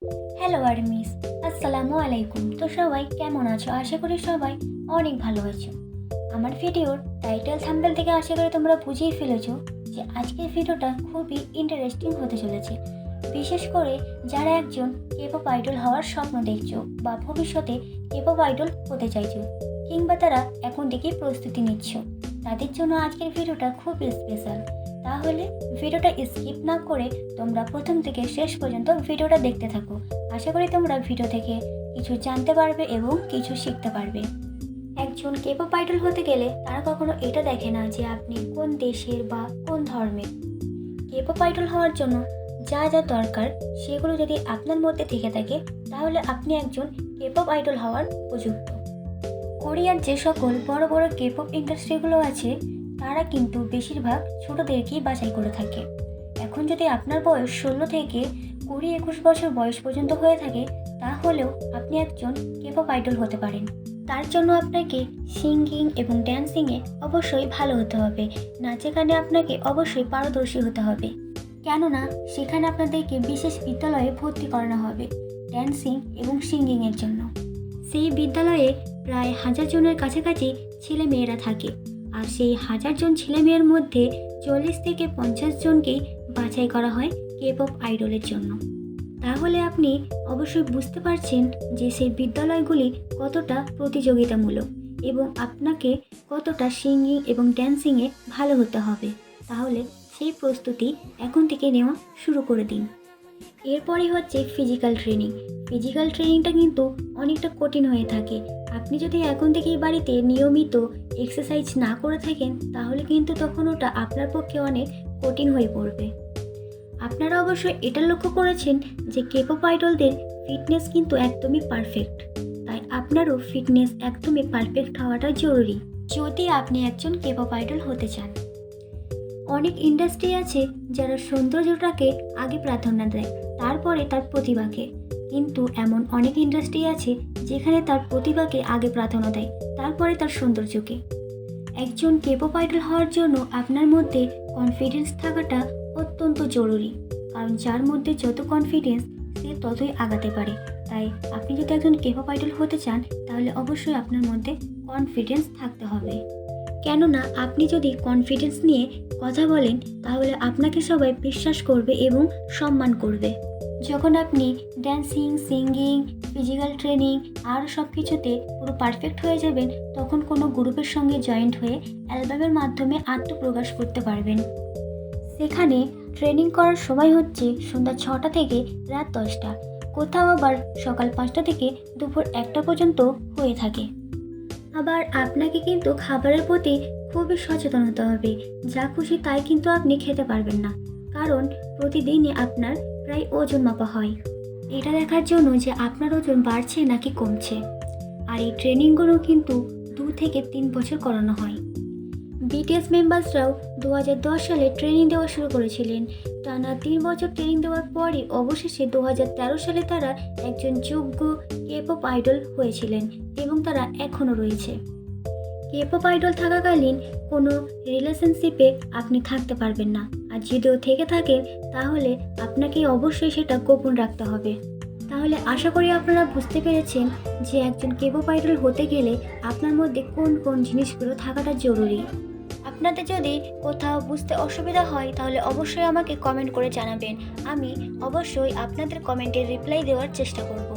Hello armies, আসসালামু আলাইকুম। তো সবাই কেমন আছো? আশা করি সবাই অনেক ভালো আছো। আমার ভিডিওর টাইটেল থাম্বনেল থেকে আশা করি তোমরা বুঝেই ফেলেছো যে আজকের ভিডিওটা খুবই ইন্টারেস্টিং হতে চলেছে। বিশেষ করে যারা একজন কেপপ আইডল হওয়ার স্বপ্ন দেখছো বা ভবিষ্যতে কেপপ আইডল হতে চাইছো, কিংবা তারা এখন থেকেই প্রস্তুতি নিচ্ছ, তাদের জন্য আজকের ভিডিওটা খুব স্পেশাল। তাহলে ভিডিওটা স্কিপ না করে তোমরা প্রথম থেকে শেষ পর্যন্ত ভিডিওটা দেখতে থাকো। আশা করি তোমরা ভিডিও থেকে কিছু জানতে পারবে এবং কিছু শিখতে পারবে। একজন কেপপ আইডল হতে গেলে তারা কখনো এটা দেখে না যে আপনি কোন দেশের বা কোন ধর্মের। কেপপ আইডল হওয়ার জন্য যা যা দরকার সেগুলো যদি আপনার মধ্যে থেকে থাকে, তাহলে আপনি একজন কেপপ আইডল হওয়ার উপযুক্ত। কোরিয়ার যে সকল বড় বড় কেপপ ইন্ডাস্ট্রিগুলো আছে, তারা কিন্তু বেশিরভাগ ছোটদেরকেই বাছাই করে থাকে। এখন যদি আপনার বয়স 16 থেকে 20-21 বছর বয়স পর্যন্ত হয়ে থাকে, তাহলেও আপনি একজন কেপপ আইডল হতে পারেন। তার জন্য আপনাকে সিঙ্গিং এবং ড্যান্সিংয়ে অবশ্যই ভালো হতে হবে। নাচে গানে আপনাকে অবশ্যই পারদর্শী হতে হবে, কেননা সেখানে আপনাদেরকে বিশেষ বিদ্যালয়ে ভর্তি করানো হবে ড্যান্সিং এবং সিঙ্গিংয়ের জন্য। সেই বিদ্যালয়ে প্রায় 1000 জনের কাছাকাছি ছেলে মেয়েরা থাকে, আর সেই 1000 জন ছেলে মেয়ের মধ্যে 40 থেকে 50 জনকেই বাছাই করা হয় কেপপ আইডলের জন্য। তাহলে আপনি অবশ্যই বুঝতে পারছেন যে সেই বিদ্যালয়গুলি কতটা প্রতিযোগিতামূলক এবং আপনাকে কতটা সিঙ্গিং এবং ড্যান্সিংয়ে ভালো হতে হবে। তাহলে সেই প্রস্তুতি এখন থেকে নেওয়া শুরু করে দিন। এরপরই হচ্ছে ফিজিক্যাল ট্রেনিং। ফিজিক্যাল ট্রেনিংটা কিন্তু অনেকটা কঠিন হয়ে থাকে। আপনি যদি এখন থেকেই বাড়িতে নিয়মিত এক্সারসাইজ না করে থাকেন, তাহলে কিন্তু তখন ওটা আপনার পক্ষে অনেক কঠিন হয়ে পড়বে। আপনারা অবশ্যই এটা লক্ষ্য করেছেন যে কেপপ আইডলদের ফিটনেস কিন্তু একদমই পারফেক্ট। তাই আপনারও ফিটনেস একদমই পারফেক্ট হওয়াটা জরুরি যদি আপনি একজন কেপপ আইডল হতে চান। অনেক ইন্ডাস্ট্রি আছে যারা সৌন্দর্যটাকে আগে প্রাধান্য দেয়, তারপরে তার প্রতিভাকে। কিন্তু এমন অনেক ইন্ডাস্ট্রি আছে যেখানে তার প্রতিভাকে আগে প্রাধান্য দেয়, তারপরে তার সৌন্দর্যকে। একজন কেপপ আইডল হওয়ার জন্য আপনার মধ্যে কনফিডেন্স থাকাটা অত্যন্ত জরুরি, কারণ যার মধ্যে যত কনফিডেন্স সে ততই আগাতে পারে। তাই আপনি যদি একজন কেপপ আইডল হতে চান, তাহলে অবশ্যই আপনার মধ্যে কনফিডেন্স থাকতে হবে। কেননা আপনি যদি কনফিডেন্স নিয়ে কথা বলেন, তাহলে আপনাকে সবাই বিশ্বাস করবে এবং সম্মান করবে। যখন আপনি ড্যান্সিং, সিঙ্গিং, ফিজিক্যাল ট্রেনিং আর সব কিছুতে পুরো পারফেক্ট হয়ে যাবেন, তখন কোনো গ্রুপের সঙ্গে জয়েন্ট হয়ে অ্যালবামের মাধ্যমে আত্মপ্রকাশ করতে পারবেন। সেখানে ট্রেনিং করার সময় হচ্ছে সন্ধ্যা 6টা থেকে রাত 10টা, কোথাও আবার সকাল 5টা থেকে দুপুর 1টা পর্যন্ত হয়ে থাকে। আবার আপনাকে কিন্তু খাবারের প্রতি খুবই সচেতন হতে হবে। যা খুশি তাই কিন্তু আপনি খেতে পারবেন না, কারণ প্রতিদিনই আপনার প্রায় ওজন মাপা হয়, এটা দেখার জন্য যে আপনার ওজন বাড়ছে নাকি কমছে। আর এই ট্রেনিংগুলো কিন্তু 2 থেকে 3 বছর করানো হয়। বিটিএস মেম্বার্সরাও 2010 সালে ট্রেনিং দেওয়া শুরু করেছিলেন। টানা 3 বছর ট্রেনিং দেওয়ার পরই অবশেষে 2013 সালে তারা একজন যোগ্য কেপপ আইডল হয়েছিলেন এবং তারা এখনও রয়েছে। কেপপ আইডল থাকাকালীন কোনো রিলেশনশিপে আপনি থাকতে পারবেন না, আর যদিও থেকে থাকেন তাহলে আপনাকে অবশ্যই সেটা গোপন রাখতে হবে। তাহলে আশা করি আপনারা বুঝতে পেরেছেন যে একজন কেপপ আইডল হতে গেলে আপনার মধ্যে কোন কোন জিনিসগুলো থাকাটা জরুরি। আপনাদের যদি কোথাও বুঝতে অসুবিধা হয়, তাহলে অবশ্যই আমাকে কমেন্ট করে জানাবেন। আমি অবশ্যই আপনাদের কমেন্টের রিপ্লাই দেওয়ার চেষ্টা করব।